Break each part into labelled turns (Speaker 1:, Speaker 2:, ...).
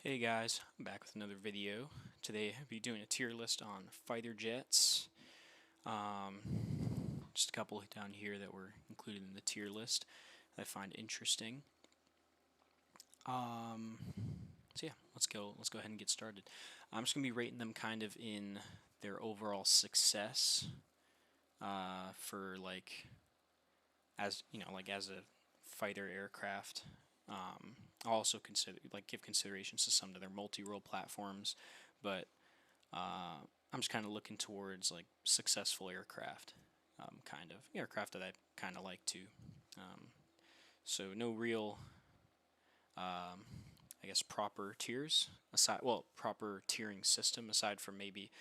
Speaker 1: Hey guys, I'm back with another video. Today I'll be doing a tier list on fighter jets. Just a couple down here that were included in the tier list that I find interesting. So yeah, let's go ahead and get started. I'm just gonna be rating them kind of in their overall success for like as as a fighter aircraft. I'll also give considerations to some of their multi-role platforms, but I'm just kind of looking towards like successful aircraft, kind of aircraft that I kind of like too. So no real, I guess, proper tiers aside. Well, proper tiering system aside from maybe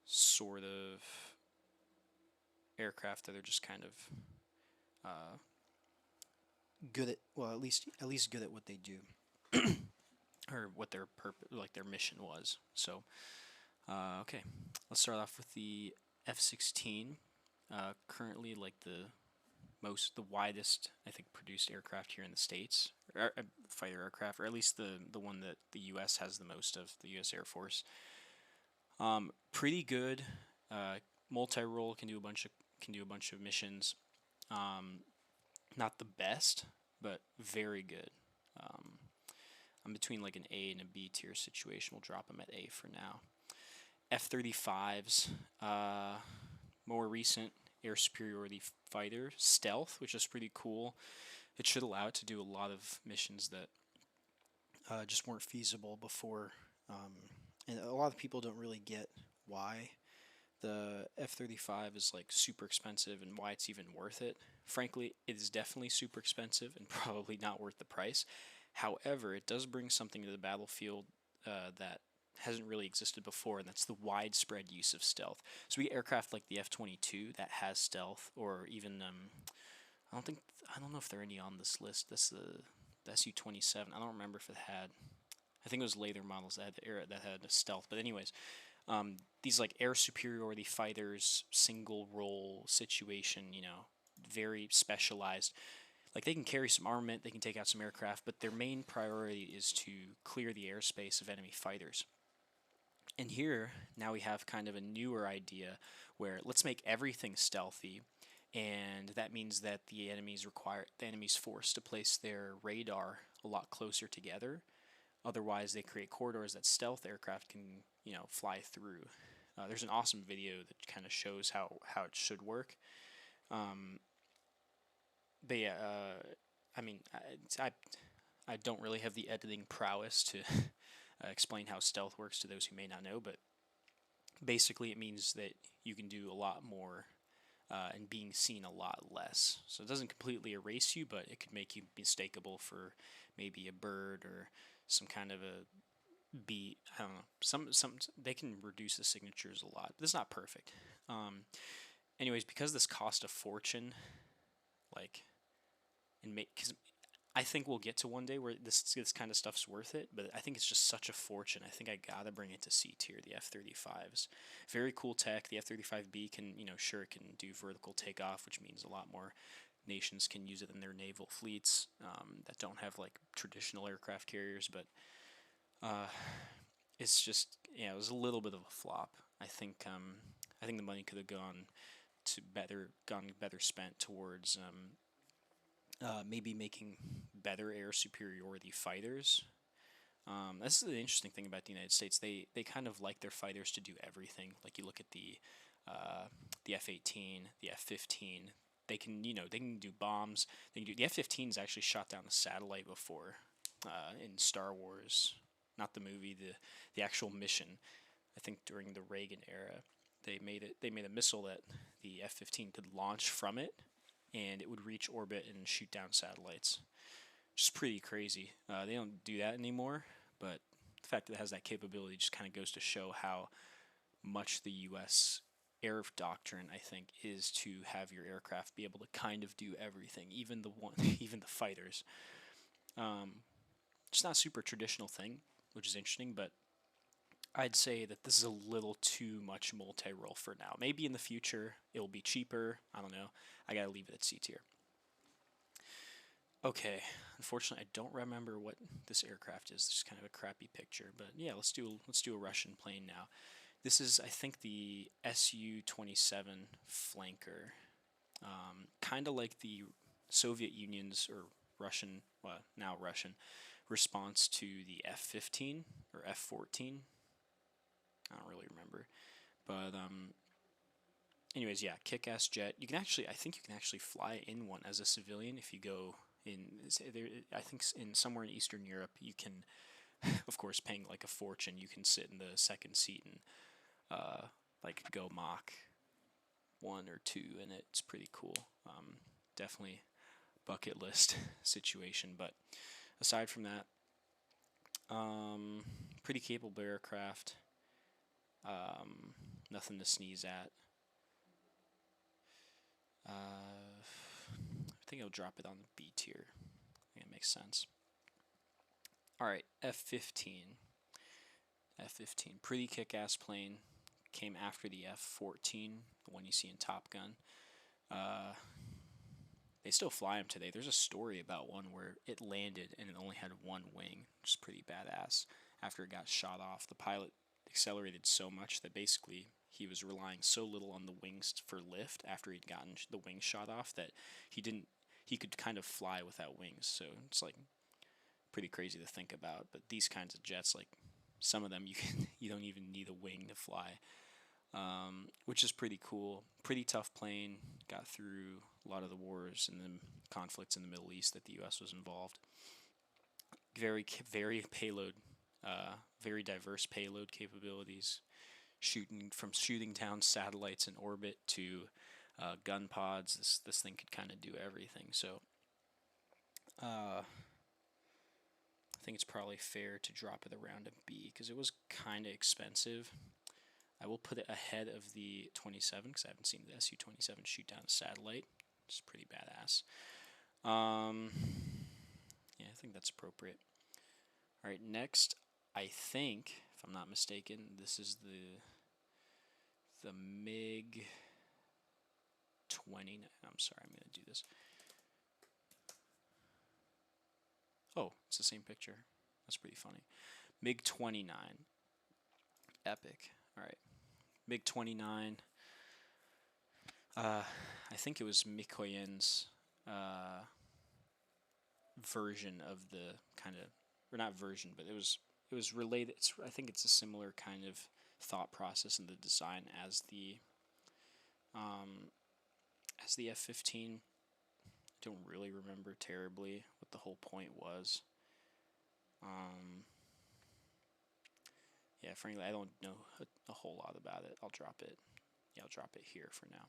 Speaker 1: sort of aircraft that are just kind of good at, well, at least good at what they do or what their purpose, like their mission was. So okay, let's start off with the F-16. Currently, like the widest, I think, produced aircraft here in the States, fighter aircraft, or at least the one that the U.S. has the most of, the U.S. Air Force. Pretty good. Multi-role, can do a bunch of missions. Not the best, but very good. Um, I'm between like an A and a B tier situation. We'll drop them at A for now. F-35s, more recent air superiority fighter, stealth, which is pretty cool. It should allow it to do a lot of missions that just weren't feasible before. And a lot of people don't really get why the F-35 is like super expensive and why it's even worth it. Frankly, it is definitely super expensive and probably not worth the price. However, it does bring something to the battlefield that hasn't really existed before, and that's the widespread use of stealth. So we get aircraft like the F-22 that has stealth, or even I don't know if there are any on this list. That's the Su-27. I don't remember if it had. I think it was later models that had stealth. But anyways, these like air superiority fighters, single role situation, very specialized. Like they can carry some armament, they can take out some aircraft, but their main priority is to clear the airspace of enemy fighters. And here, now we have kind of a newer idea where let's make everything stealthy, and that means that the enemy's forced to place their radar a lot closer together. Otherwise, they create corridors that stealth aircraft can, fly through. There's an awesome video that kind of shows how it should work. Um, but yeah, I mean, I don't really have the editing prowess to explain how stealth works to those who may not know, but basically it means that you can do a lot more and being seen a lot less. So it doesn't completely erase you, but it could make you mistakable for maybe a bird or some kind of a bee. I don't know. Some they can reduce the signatures a lot, but it's not perfect. Anyways, because this cost a fortune, like, and make because I think we'll get to one day where this kind of stuff's worth it, but I think it's just such a fortune. I think I gotta bring it to C tier, the F-35s. Very cool tech. The F-35B can, sure, it can do vertical takeoff, which means a lot more nations can use it in their naval fleets that don't have like traditional aircraft carriers, but uh, it's just, yeah, it was a little bit of a flop. I think the money could have gone better spent towards maybe making better air superiority fighters. This is the interesting thing about the United States. They kind of like their fighters to do everything. Like you look at the F-18, the F-15. They can do bombs. The F-15's actually shot down a satellite before in Star Wars, not the movie, the actual mission. I think during the Reagan era, they made a missile that the F-15 could launch from it, and it would reach orbit and shoot down satellites. Which is pretty crazy. They don't do that anymore, but the fact that it has that capability just kind of goes to show how much the U.S. air doctrine, I think, is to have your aircraft be able to kind of do everything, even even the fighters. It's not a super traditional thing, which is interesting, but I'd say that this is a little too much multi-role for now. Maybe in the future it will be cheaper. I don't know. I gotta leave it at C tier. Okay, unfortunately, I don't remember what this aircraft is. It's kind of a crappy picture, but yeah, let's do a Russian plane now. This is, I think, the Su-27 flanker, kind of like the Soviet Union's or Russian, well, now Russian, response to the F-15 or F-14. I don't really remember, but anyways, yeah, kick-ass jet. You can actually, I think you can actually fly in one as a civilian if you go in. There, I think in somewhere in Eastern Europe, you can, of course, paying like a fortune, you can sit in the second seat and like go Mach 1 or 2, and it's pretty cool. Definitely bucket list situation, but aside from that, pretty capable aircraft. Nothing to sneeze at. I think I'll drop it on the B tier. I think it makes sense. All right, F-15. F-15, pretty kick-ass plane. Came after the F-14, the one you see in Top Gun. They still fly them today. There's a story about one where it landed and it only had one wing, which is pretty badass. After it got shot off, the pilot accelerated so much that basically he was relying so little on the wings for lift after he'd gotten the wings shot off that he could kind of fly without wings. So it's like pretty crazy to think about. But these kinds of jets, like some of them, you don't even need a wing to fly, which is pretty cool. Pretty tough plane. Got through a lot of the wars and the conflicts in the Middle East that the U.S. was involved. Very payload, very diverse payload capabilities. Shooting down satellites in orbit to gun pods. This thing could kind of do everything. So I think it's probably fair to drop it around a B because it was kind of expensive. I will put it ahead of the 27 because I haven't seen the Su-27 shoot down a satellite. It's pretty badass. Yeah, I think that's appropriate. All right, next, I think, if I'm not mistaken, this is the MiG 20. I'm sorry, I'm going to do this. Oh, it's the same picture. That's pretty funny. MiG 29. Epic. All right. MiG 29. I think it was Mikoyan's version of the kind of, or not version, but it was related. I think it's a similar kind of thought process in the design as the F-15. Don't really remember terribly what the whole point was. Yeah, frankly, I don't know a whole lot about it. I'll drop it. Yeah, I'll drop it here for now.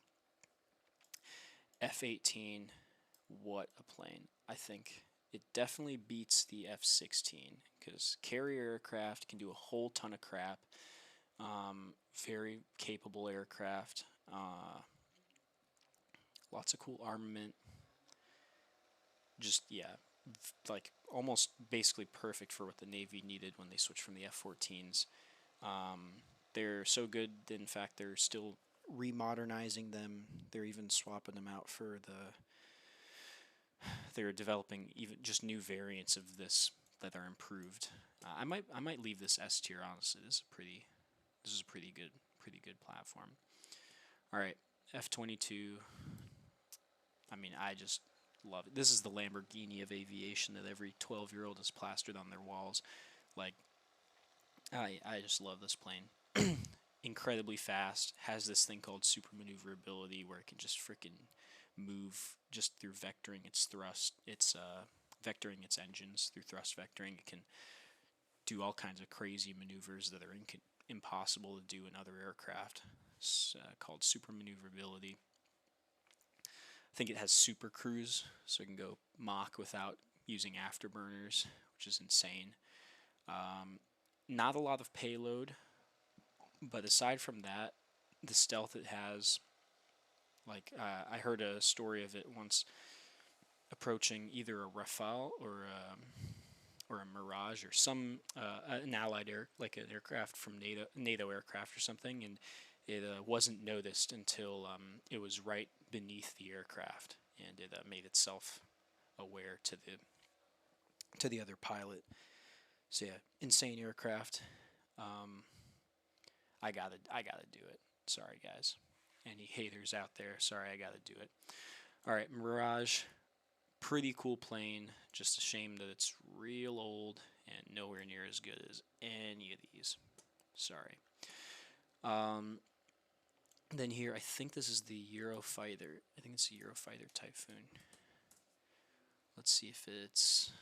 Speaker 1: F-18, what a plane. I think it definitely beats the F-16 because carrier aircraft can do a whole ton of crap. Very capable aircraft. Lots of cool armament. Just, yeah, like almost basically perfect for what the Navy needed when they switched from the F-14s. They're so good that, in fact, they're still remodernizing them. They're even swapping them out for they're developing even just new variants of this that are improved. I might leave this S tier, honestly. This is a pretty good platform. All right, F-22. I mean, I just love it. This is the Lamborghini of aviation that every 12-year-old has plastered on their walls. Like, I just love this plane. Incredibly fast. Has this thing called super maneuverability where it can just freaking move just through vectoring its thrust. It's vectoring its engines through thrust vectoring. It can do all kinds of crazy maneuvers that are impossible to do in other aircraft. It's called super maneuverability. I think it has super cruise, so it can go Mach without using afterburners, which is insane. Not a lot of payload, but aside from that, the stealth it has, like I heard a story of it once approaching either a Rafale or a Mirage or some an allied like an aircraft from NATO aircraft or something, and it wasn't noticed until it was right beneath the aircraft, and it made itself aware to the other pilot. So yeah, insane aircraft. I gotta do it. Sorry guys, any haters out there? Sorry, I gotta do it. All right, Mirage, pretty cool plane. Just a shame that it's real old and nowhere near as good as any of these. Sorry. Then here, I think this is the Eurofighter. I think it's the Eurofighter Typhoon. Let's see if it's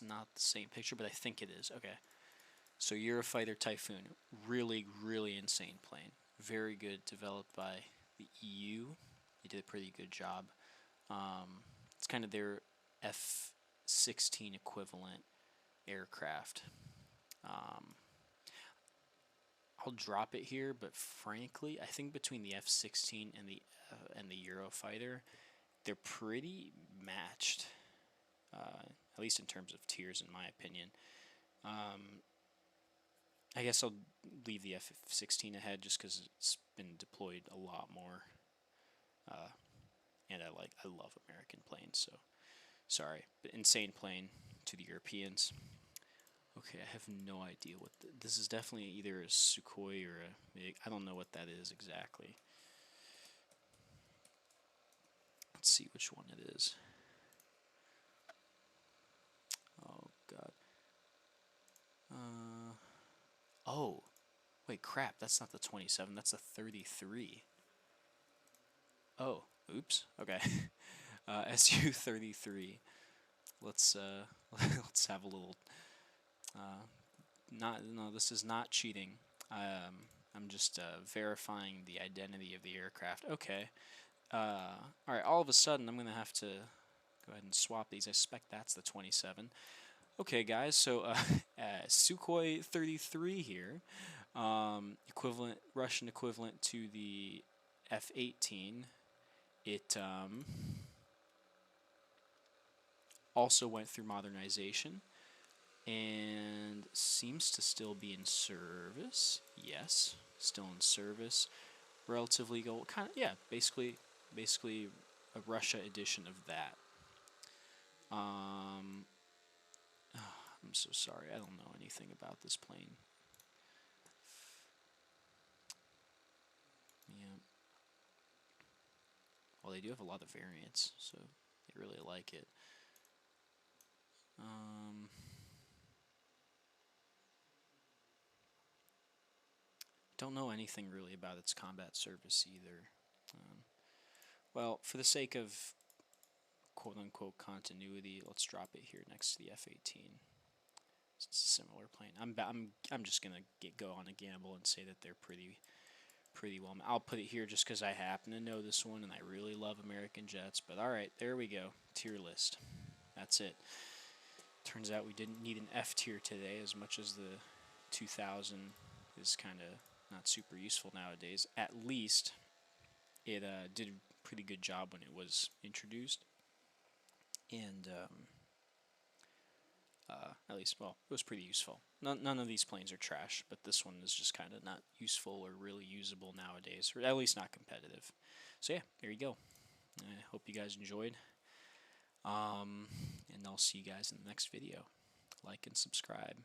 Speaker 1: not the same picture, but I think it is. Okay. So Eurofighter Typhoon, really, really insane plane. Very good, developed by the EU. They did a pretty good job. It's kind of their F-16 equivalent aircraft. I'll drop it here, but frankly, I think between the F-16 and the Eurofighter, they're pretty matched, at least in terms of tiers, in my opinion. I guess I'll leave the F-16 ahead just because it's been deployed a lot more, and I love American planes. So sorry, but insane plane to the Europeans. Okay, I have no idea what this is. Definitely either a Sukhoi or I don't know what that is exactly. Let's see which one it is. Oh god. Oh, wait, crap. That's not the 27. That's the 33. Oh, oops. Okay. Su-33. Let's let's have a little. No, this is not cheating. I'm just verifying the identity of the aircraft. Okay. All right. All of a sudden, I'm gonna have to go ahead and swap these. I suspect that's the 27. Okay, guys. So Sukhoi 33 here, equivalent Russian equivalent to the F-18. It also went through modernization and seems to still be in service. Yes, still in service. Relatively old, kind of, yeah, basically a Russia edition of that. I'm so sorry, I don't know anything about this plane. Yeah. Well, they do have a lot of variants, so they really like it. Don't know anything really about its combat service either. Well, for the sake of quote-unquote continuity, let's drop it here next to the F-18. It's a similar plane. I'm just gonna go on a gamble and say that they're pretty well. I'll put it here just because I happen to know this one and I really love American jets. But all right, there we go. Tier list. That's it. Turns out we didn't need an F tier today, as much as the 2000 is kind of not super useful nowadays. At least it did a pretty good job when it was introduced, and at least, well, it was pretty useful. None of these planes are trash, but this one is just kind of not useful or really usable nowadays, or at least not competitive. So yeah, there you go. I hope you guys enjoyed, and I'll see you guys in the next video. Like and subscribe.